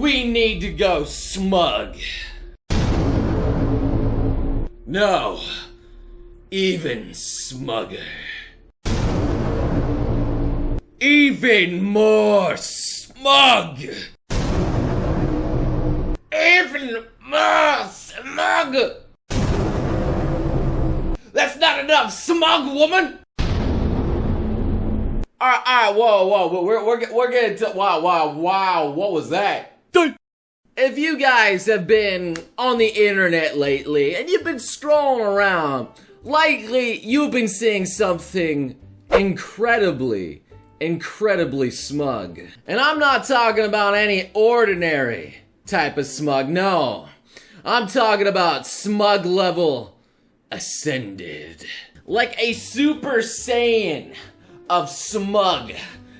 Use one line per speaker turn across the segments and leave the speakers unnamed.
We need to go smug. No, even smugger. Even more smug. Even more smug. That's not enough, smug woman. All right, whoa, we're getting to, wow, what was that? If you guys have been on the internet lately and you've been scrolling around, likely you've been seeing something incredibly smug. And I'm not talking about any ordinary type of smug, no. I'm talking about smug level ascended. Like a Super Saiyan of smug.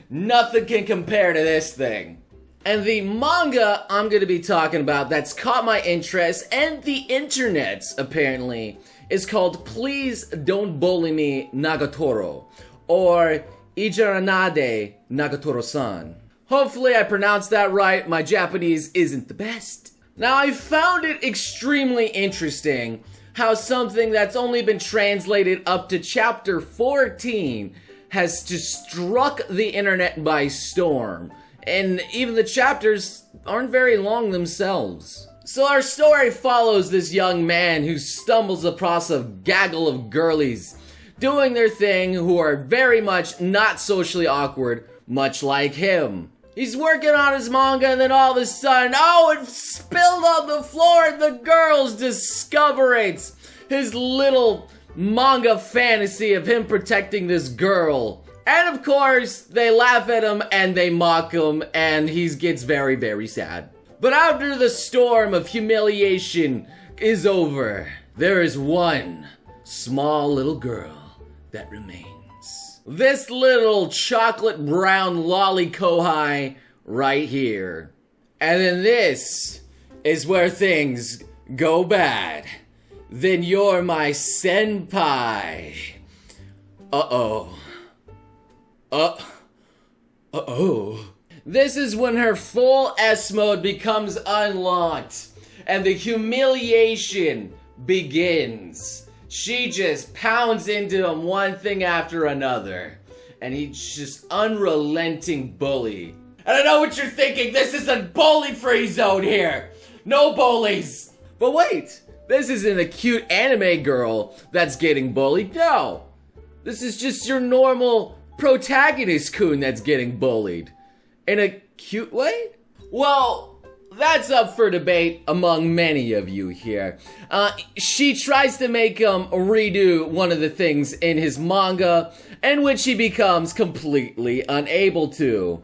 Nothing can compare to this thing. And the manga I'm going to be talking about that's caught my interest and the internet's apparently is called Please Don't Bully Me Nagatoro, or Ijaranade Nagatoro-san. Hopefully I pronounced that right. My Japanese isn't the best. Now, I found it extremely interesting how something that's only been translated up to chapter 14 has just struck the internet by storm. And even the chapters aren't very long themselves. So our story follows this young man who stumbles across a gaggle of girlies doing their thing who are very much not socially awkward, much like him. He's working on his manga and then all of a sudden, oh, it spilled on the floor and the girls discover it. His little manga fantasy of him protecting this girl. And of course, they laugh at him and they mock him and he gets very sad. But after the storm of humiliation is over, there is one small little girl that remains. This little chocolate brown lolly kohai right here. And then this is where things go bad. Then you're my senpai. Uh-oh. This is when her full S mode becomes unlocked and the humiliation begins. She just pounds into him one thing after another. And he's just unrelenting bully. And I know what you're thinking, this is a bully free zone here. No bullies. But wait, this isn't a cute anime girl that's getting bullied, no. This is just your normal protagonist-kun that's getting bullied. In a cute way? Well, that's up for debate among many of you here. She tries to make him redo one of the things in his manga, in which he becomes completely unable to.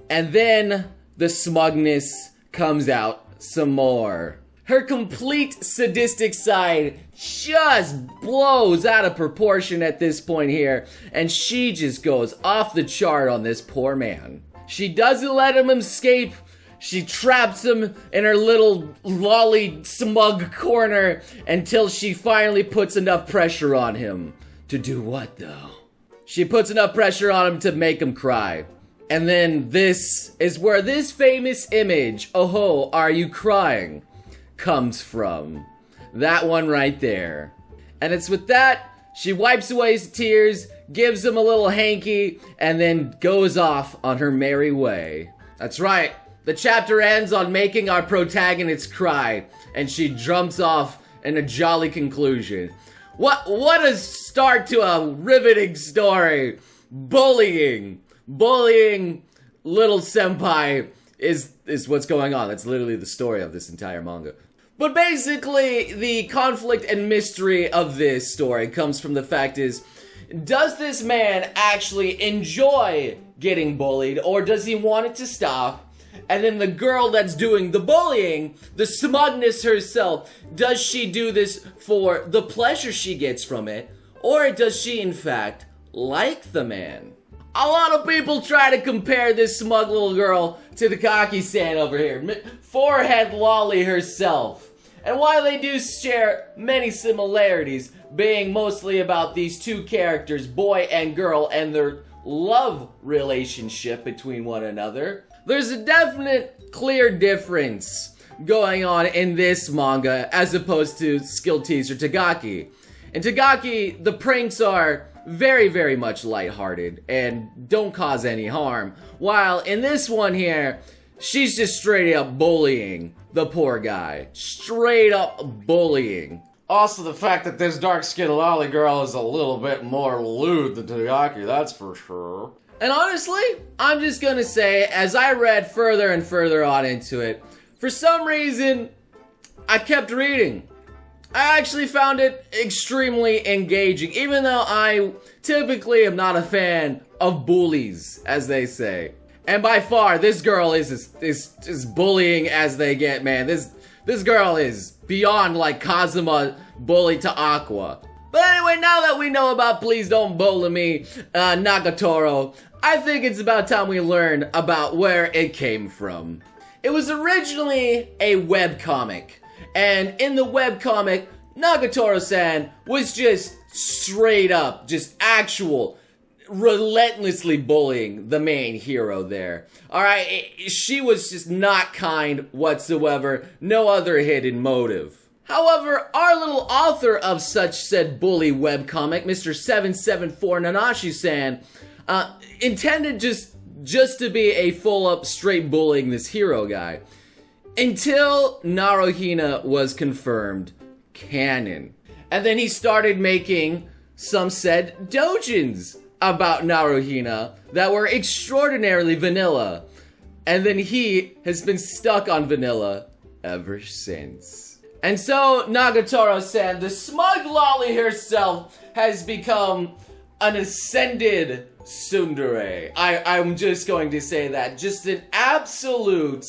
And then the smugness comes out some more. Her complete sadistic side just blows out of proportion at this point here, and she just goes off the chart on this poor man. She doesn't let him escape. She traps him in her little lolly smug corner until she finally puts enough pressure on him. To do what, though? She puts enough pressure on him to make him cry. And then this is where this famous image, "Oh, are you crying?" comes from. That one right there. And it's with that, she wipes away his tears, gives him a little hanky, and then goes off on her merry way. That's right, the chapter ends on making our protagonist cry, and she jumps off in a jolly conclusion. What a start to a riveting story. Bullying little senpai is what's going on. That's literally the story of this entire manga. But basically, the conflict and mystery of this story comes from the fact is, does this man actually enjoy getting bullied, or does he want it to stop? And then the girl that's doing the bullying, the smugness herself, does she do this for the pleasure she gets from it, or does she in fact like the man? A lot of people try to compare this smug little girl to the Kaki-san over here, forehead lolly herself. And while they do share many similarities, being mostly about these two characters, boy and girl, and their love relationship between one another, There's a definite, clear difference going on in this manga as opposed to Skill Teaser Tagaki. In Tagaki, the pranks are very, very much lighthearted and don't cause any harm, while in this one here, she's just straight up bullying the poor guy. Straight up bullying. Also, the fact that this dark-skinned lolly girl is a little bit more lewd than Tagaki, that's for sure. And honestly, I'm just gonna say, as I read further and further on into it, for some reason, I kept reading. I actually found it extremely engaging, even though I typically am not a fan of bullies, as they say. And by far, this girl is as bullying as they get, man. This girl is beyond like Kazuma bully to Aqua. But anyway, now that we know about Please Don't Bully Me, Nagatoro, I think it's about time we learn about where it came from. It was originally a webcomic, and in the webcomic, Nagatoro-san was just straight up, just actual, relentlessly bullying the main hero there. Alright, she was just not kind whatsoever, no other hidden motive. However, our little author of such said bully webcomic, Mr. 774 Nanashi-san, intended just to be a full-up straight bullying this hero guy. Until Naruhina was confirmed canon. And then he started making some said doujins about Naruhina that were extraordinarily vanilla. And then he has been stuck on vanilla ever since. And so, Nagatoro-san, the smug lolly herself, has become an ascended tsundere. I'm just going to say that. Just an absolute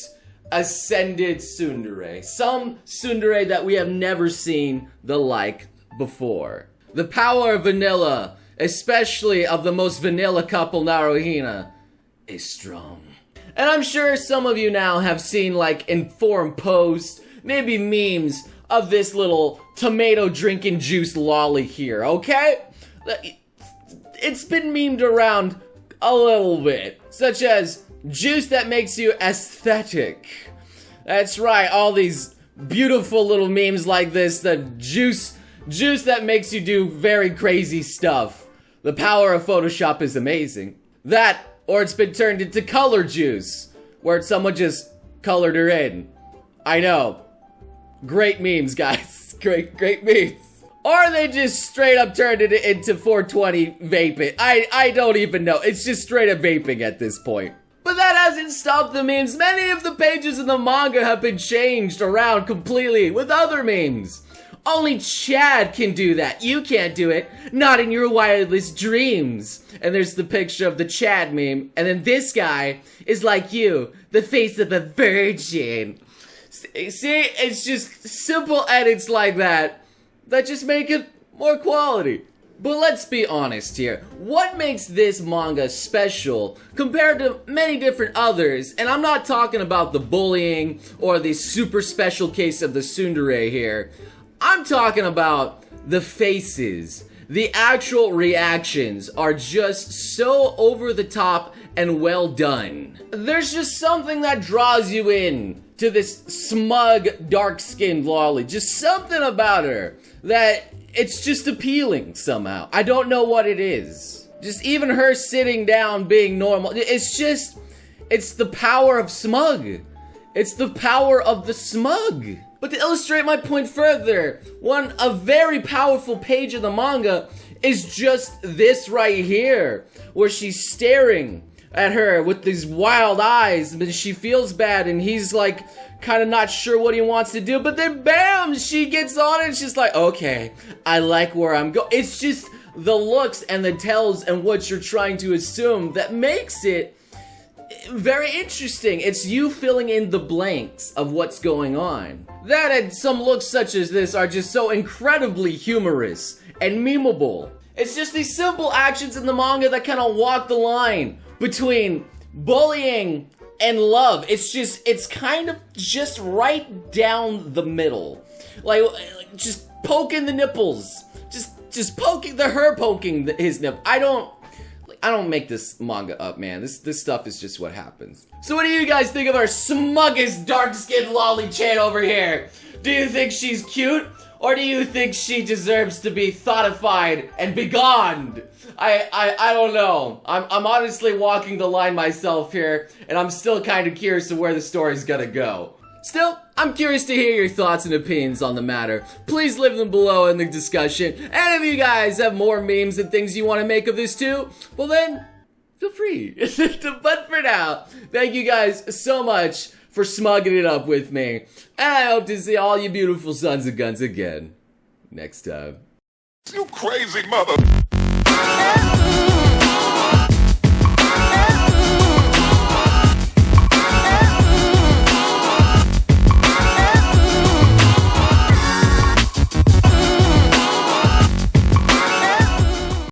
ascended tsundere. Some tsundere that we have never seen the like before. The power of vanilla, especially of the most vanilla couple, Naruhina, is strong. And I'm sure some of you now have seen like in forum posts, maybe memes of this little tomato drinking juice lolly here, okay? It's been memed around a little bit, such as juice that makes you aesthetic. That's right, all these beautiful little memes like this, the juice that makes you do very crazy stuff. The power of Photoshop is amazing. That, or it's been turned into color juice, where someone just colored her in. I know. Great memes, guys. Great memes. Or they just straight up turned it into 420 vaping. I don't even know. It's just straight up vaping at this point. But that hasn't stopped the memes. Many of the pages in the manga have been changed around completely with other memes. Only Chad can do that. You can't do it. Not in your wildest dreams. And there's the picture of the Chad meme. And then this guy is like you, the face of a virgin. See, it's just simple edits like that just make it more quality. But let's be honest here. What makes this manga special compared to many different others, and I'm not talking about the bullying or the super special case of the tsundere here. I'm talking about the faces. The actual reactions are just so over the top and well done. There's just something that draws you in to this smug, dark-skinned lolly. Just something about her that it's just appealing somehow. I don't know what it is. Just even her sitting down being normal. It's the power of smug. It's the power of the smug. But to illustrate my point further, a very powerful page of the manga is just this right here, where she's staring at her with these wild eyes, but she feels bad, and he's like kind of not sure what he wants to do, but then bam, she gets on it, and she's like, okay, I like where I'm going. It's just the looks and the tells and what you're trying to assume that makes it very interesting. It's you filling in the blanks of what's going on. That and some looks such as this are just so incredibly humorous and memeable. It's just these simple actions in the manga that kind of walk the line between bullying and love. It's kind of just right down the middle. Like just poking the nipples. Just poking her poking his nip. I don't make this manga up, man. This stuff is just what happens. So what do you guys think of our smuggest dark-skinned lolly chan over here? Do you think she's cute? Or do you think she deserves to be thoughtified and begone? I don't know. I'm honestly walking the line myself here, and I'm still kind of curious of where the story's gonna go. Still, I'm curious to hear your thoughts and opinions on the matter. Please leave them below in the discussion. And if you guys have more memes and things you want to make of this too, well then, feel free. But for now, thank you guys so much for smugging it up with me. And I hope to see all you beautiful sons of guns again next time.
You crazy mother...